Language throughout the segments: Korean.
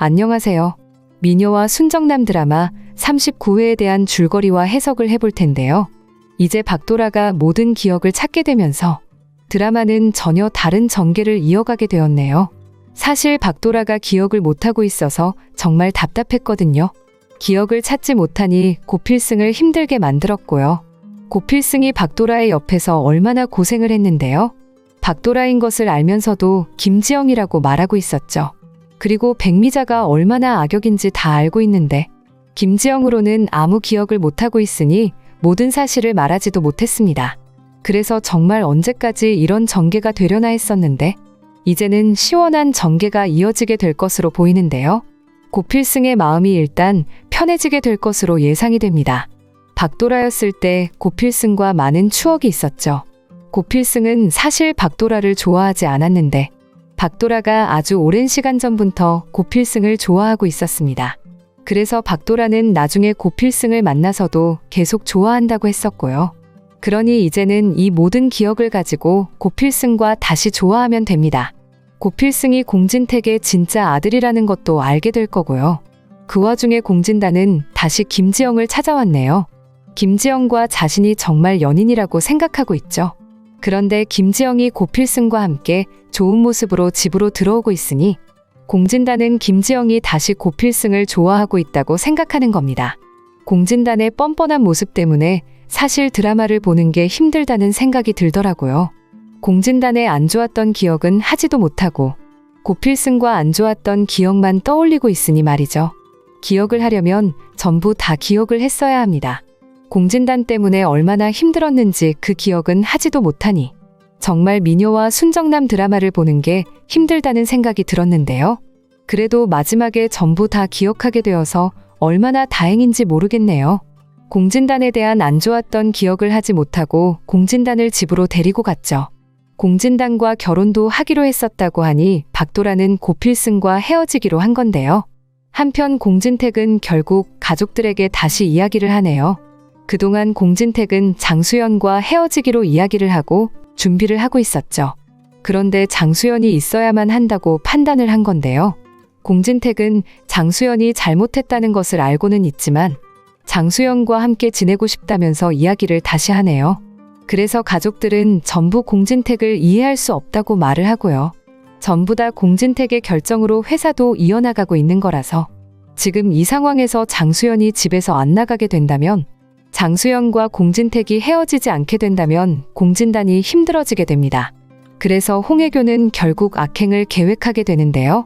안녕하세요. 미녀와 순정남 드라마 39회에 대한 줄거리와 해석을 해볼 텐데요. 이제 박도라가 모든 기억을 찾게 되면서 드라마는 전혀 다른 전개를 이어가게 되었네요. 사실 박도라가 기억을 못하고 있어서 정말 답답했거든요. 기억을 찾지 못하니 고필승을 힘들게 만들었고요. 고필승이 박도라의 옆에서 얼마나 고생을 했는데요. 박도라인 것을 알면서도 김지영이라고 말하고 있었죠. 그리고 백미자가 얼마나 악역인지 다 알고 있는데 김지영으로는 아무 기억을 못하고 있으니 모든 사실을 말하지도 못했습니다. 그래서 정말 언제까지 이런 전개가 되려나 했었는데 이제는 시원한 전개가 이어지게 될 것으로 보이는데요. 고필승의 마음이 일단 편해지게 될 것으로 예상이 됩니다. 박도라였을 때 고필승과 많은 추억이 있었죠. 고필승은 사실 박도라를 좋아하지 않았는데 박도라가 아주 오랜 시간 전부터 고필승을 좋아하고 있었습니다. 그래서 박도라는 나중에 고필승을 만나서도 계속 좋아한다고 했었고요. 그러니 이제는 이 모든 기억을 가지고 고필승과 다시 좋아하면 됩니다. 고필승이 공진택의 진짜 아들이라는 것도 알게 될 거고요. 그 와중에 공진단은 다시 김지영을 찾아왔네요. 김지영과 자신이 정말 연인이라고 생각하고 있죠. 그런데 김지영이 고필승과 함께 좋은 모습으로 집으로 들어오고 있으니 공진단은 김지영이 다시 고필승을 좋아하고 있다고 생각하는 겁니다. 공진단의 뻔뻔한 모습 때문에 사실 드라마를 보는 게 힘들다는 생각이 들더라고요. 공진단의 안 좋았던 기억은 하지도 못하고 고필승과 안 좋았던 기억만 떠올리고 있으니 말이죠. 기억을 하려면 전부 다 기억을 했어야 합니다. 공진단 때문에 얼마나 힘들었는지 그 기억은 하지도 못하니 정말 미녀와 순정남 드라마를 보는 게 힘들다는 생각이 들었는데요. 그래도 마지막에 전부 다 기억하게 되어서 얼마나 다행인지 모르겠네요. 공진단에 대한 안 좋았던 기억을 하지 못하고 공진단을 집으로 데리고 갔죠. 공진단과 결혼도 하기로 했었다고 하니 박도라는 고필승과 헤어지기로 한 건데요. 한편 공진택은 결국 가족들에게 다시 이야기를 하네요. 그동안 공진택은 장수연과 헤어지기로 이야기를 하고 준비를 하고 있었죠. 그런데 장수연이 있어야만 한다고 판단을 한 건데요. 공진택은 장수연이 잘못했다는 것을 알고는 있지만 장수연과 함께 지내고 싶다면서 이야기를 다시 하네요. 그래서 가족들은 전부 공진택을 이해할 수 없다고 말을 하고요. 전부 다 공진택의 결정으로 회사도 이어나가고 있는 거라서 지금 이 상황에서 장수연이 집에서 안 나가게 된다면 장수연과 공진택이 헤어지지 않게 된다면 공진단이 힘들어지게 됩니다. 그래서 홍혜교는 결국 악행을 계획하게 되는데요.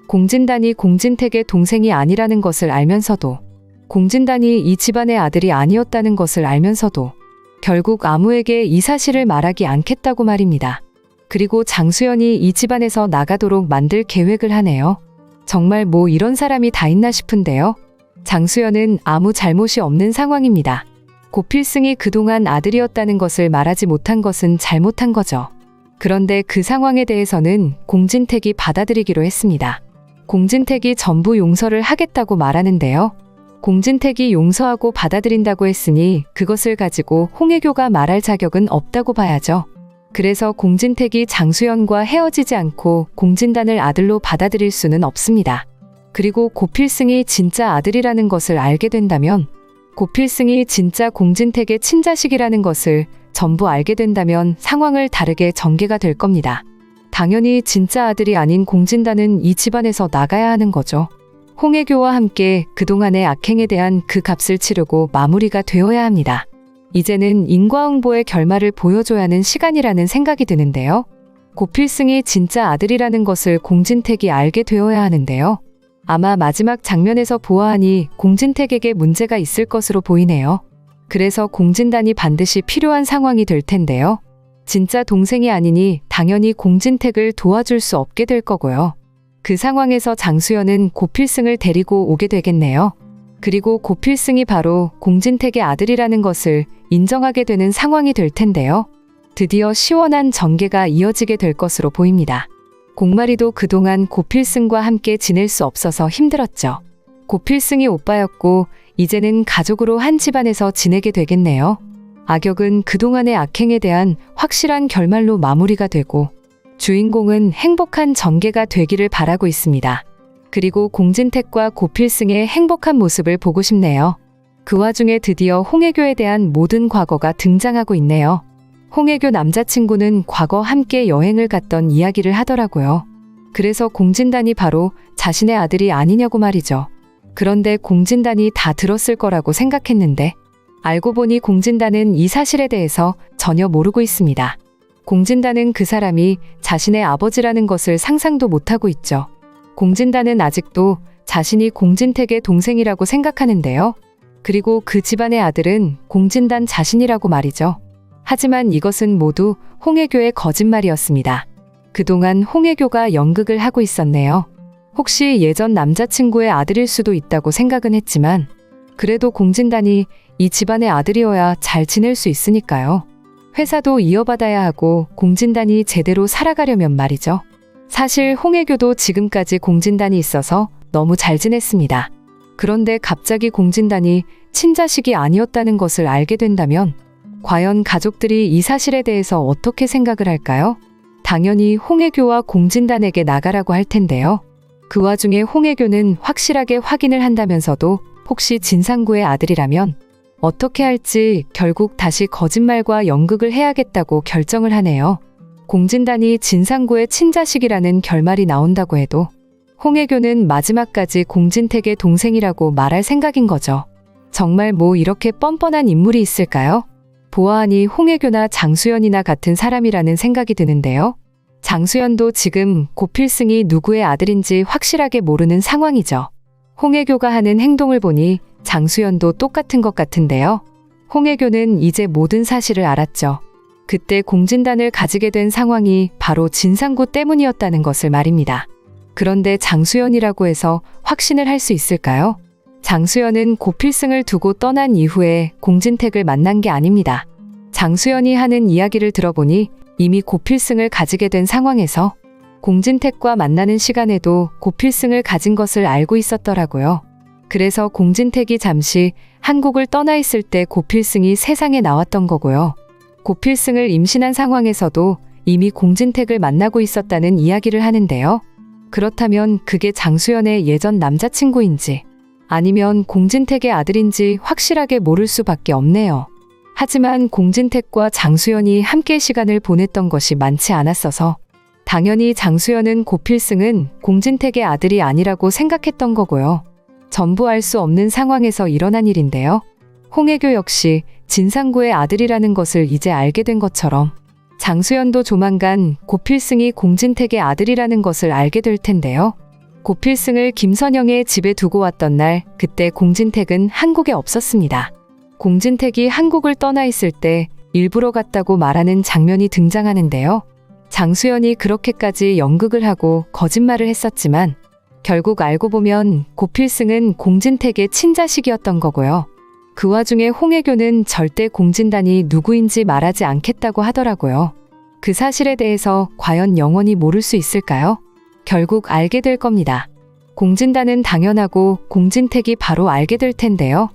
공진단이 공진택의 동생이 아니라는 것을 알면서도 공진단이 이 집안의 아들이 아니었다는 것을 알면서도 결국 아무에게 이 사실을 말하지 않겠다고 말입니다. 그리고 장수연이 이 집안에서 나가도록 만들 계획을 하네요. 정말 뭐 이런 사람이 다 있나 싶은데요. 장수연은 아무 잘못이 없는 상황입니다. 고필승이 그동안 아들이었다는 것을 말하지 못한 것은 잘못한 거죠. 그런데 그 상황에 대해서는 공진택이 받아들이기로 했습니다. 공진택이 전부 용서를 하겠다고 말하는데요. 공진택이 용서하고 받아들인다고 했으니 그것을 가지고 홍혜교가 말할 자격은 없다고 봐야죠. 그래서 공진택이 장수연과 헤어지지 않고 공진단을 아들로 받아들일 수는 없습니다. 그리고 고필승이 진짜 아들이라는 것을 알게 된다면 고필승이 진짜 공진택의 친자식이라는 것을 전부 알게 된다면 상황을 다르게 전개가 될 겁니다. 당연히 진짜 아들이 아닌 공진단은 이 집안에서 나가야 하는 거죠. 홍혜교와 함께 그동안의 악행에 대한 그 값을 치르고 마무리가 되어야 합니다. 이제는 인과응보의 결말을 보여줘야 하는 시간이라는 생각이 드는데요. 고필승이 진짜 아들이라는 것을 공진택이 알게 되어야 하는데요. 아마 마지막 장면에서 보아하니 공진택에게 문제가 있을 것으로 보이네요. 그래서 공진단이 반드시 필요한 상황이 될 텐데요. 진짜 동생이 아니니 당연히 공진택을 도와줄 수 없게 될 거고요. 그 상황에서 장수연은 고필승을 데리고 오게 되겠네요. 그리고 고필승이 바로 공진택의 아들이라는 것을 인정하게 되는 상황이 될 텐데요. 드디어 시원한 전개가 이어지게 될 것으로 보입니다. 공마리도 그동안 고필승과 함께 지낼 수 없어서 힘들었죠. 고필승이 오빠였고 이제는 가족으로 한 집안에서 지내게 되겠네요. 악역은 그동안의 악행에 대한 확실한 결말로 마무리가 되고 주인공은 행복한 전개가 되기를 바라고 있습니다. 그리고 공진택과 고필승의 행복한 모습을 보고 싶네요. 그 와중에 드디어 홍혜교에 대한 모든 과거가 등장하고 있네요. 홍혜교 남자친구는 과거 함께 여행을 갔던 이야기를 하더라고요. 그래서 공진단이 바로 자신의 아들이 아니냐고 말이죠. 그런데 공진단이 다 들었을 거라고 생각했는데 알고 보니 공진단은 이 사실에 대해서 전혀 모르고 있습니다. 공진단은 그 사람이 자신의 아버지라는 것을 상상도 못하고 있죠. 공진단은 아직도 자신이 공진택의 동생이라고 생각하는데요. 그리고 그 집안의 아들은 공진단 자신이라고 말이죠. 하지만 이것은 모두 홍혜교의 거짓말이었습니다. 그동안 홍혜교가 연극을 하고 있었네요. 혹시 예전 남자친구의 아들일 수도 있다고 생각은 했지만 그래도 공진단이 이 집안의 아들이어야 잘 지낼 수 있으니까요. 회사도 이어받아야 하고 공진단이 제대로 살아가려면 말이죠. 사실 홍혜교도 지금까지 공진단이 있어서 너무 잘 지냈습니다. 그런데 갑자기 공진단이 친자식이 아니었다는 것을 알게 된다면 과연 가족들이 이 사실에 대해서 어떻게 생각을 할까요? 당연히 홍혜교와 공진단에게 나가라고 할 텐데요. 그 와중에 홍혜교는 확실하게 확인을 한다면서도 혹시 진상구의 아들이라면 어떻게 할지 결국 다시 거짓말과 연극을 해야겠다고 결정을 하네요. 공진단이 진상구의 친자식이라는 결말이 나온다고 해도 홍혜교는 마지막까지 공진택의 동생이라고 말할 생각인 거죠. 정말 뭐 이렇게 뻔뻔한 인물이 있을까요? 보아하니 홍혜교나 장수연이나 같은 사람이라는 생각이 드는데요. 장수연도 지금 고필승이 누구의 아들인지 확실하게 모르는 상황이죠. 홍혜교가 하는 행동을 보니 장수연도 똑같은 것 같은데요. 홍혜교는 이제 모든 사실을 알았죠. 그때 공진단을 가지게 된 상황이 바로 진상구 때문이었다는 것을 말입니다. 그런데 장수연이라고 해서 확신을 할 수 있을까요? 장수연은 고필승을 두고 떠난 이후에 공진택을 만난 게 아닙니다. 장수연이 하는 이야기를 들어보니 이미 고필승을 가지게 된 상황에서 공진택과 만나는 시간에도 고필승을 가진 것을 알고 있었더라고요. 그래서 공진택이 잠시 한국을 떠나 있을 때 고필승이 세상에 나왔던 거고요. 고필승을 임신한 상황에서도 이미 공진택을 만나고 있었다는 이야기를 하는데요. 그렇다면 그게 장수연의 예전 남자친구인지 아니면 공진택의 아들인지 확실하게 모를 수밖에 없네요. 하지만 공진택과 장수연이 함께 시간을 보냈던 것이 많지 않았어서 당연히 장수연은 고필승은 공진택의 아들이 아니라고 생각했던 거고요. 전부 알 수 없는 상황에서 일어난 일인데요. 홍혜교 역시 진상구의 아들이라는 것을 이제 알게 된 것처럼 장수연도 조만간 고필승이 공진택의 아들이라는 것을 알게 될 텐데요. 고필승을 김선영의 집에 두고 왔던 날, 그때 공진택은 한국에 없었습니다. 공진택이 한국을 떠나 있을 때 일부러 갔다고 말하는 장면이 등장하는데요. 장수연이 그렇게까지 연극을 하고 거짓말을 했었지만 결국 알고 보면 고필승은 공진택의 친자식이었던 거고요. 그 와중에 홍혜교는 절대 공진단이 누구인지 말하지 않겠다고 하더라고요. 그 사실에 대해서 과연 영원히 모를 수 있을까요? 결국 알게 될 겁니다. 공진단은 당연하고 공진택이 바로 알게 될 텐데요.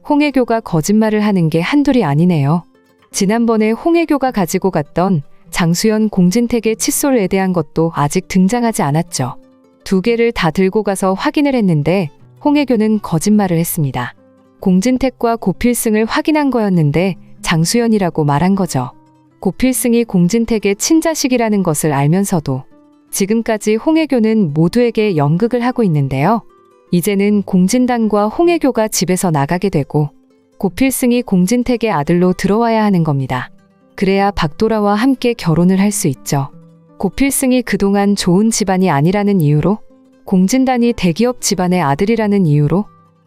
홍혜교가 거짓말을 하는 게 한둘이 아니네요. 지난번에 홍혜교가 가지고 갔던 장수연 공진택의 칫솔에 대한 것도 아직 등장하지 않았죠. 두 개를 다 들고 가서 확인을 했는데 홍혜교는 거짓말을 했습니다. 공진택과 고필승을 확인한 거였는데 장수연이라고 말한 거죠. 고필승이 공진택의 친자식이라는 것을 알면서도 지금까지 홍혜교는 모두에게 연극을 하고 있는데요. 이제는 공진단과 홍혜교가 집에서 나가게 되고 고필승이 공진택의 아들로 들어와야 하는 겁니다. 그래야 박도라와 함께 결혼을 할 수 있죠. 고필승이 그동안 좋은 집안이 아니라는 이유로 공진단이 대기업 집안의 아들이라는 이유로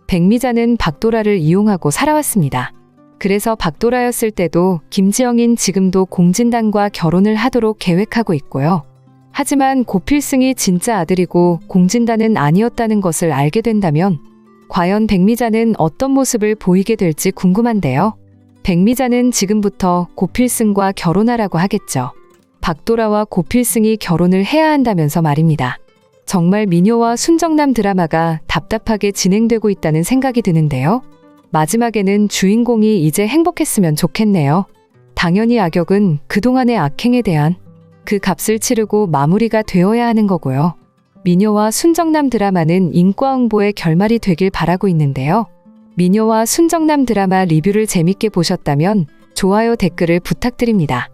백미자는 박도라를 이용하고 살아왔습니다. 그래서 박도라였을 때도 김지영인 지금도 공진단과 결혼을 하도록 계획하고 있고요. 하지만 고필승이 진짜 아들이고 공진단은 아니었다는 것을 알게 된다면 과연 백미자는 어떤 모습을 보이게 될지 궁금한데요. 백미자는 지금부터 고필승과 결혼하라고 하겠죠. 박도라와 고필승이 결혼을 해야 한다면서 말입니다. 정말 미녀와 순정남 드라마가 답답하게 진행되고 있다는 생각이 드는데요. 마지막에는 주인공이 이제 행복했으면 좋겠네요. 당연히 악역은 그동안의 악행에 대한 그 값을 치르고 마무리가 되어야 하는 거고요. 미녀와 순정남 드라마는 인과응보의 결말이 되길 바라고 있는데요. 미녀와 순정남 드라마 리뷰를 재밌게 보셨다면 좋아요, 댓글을 부탁드립니다.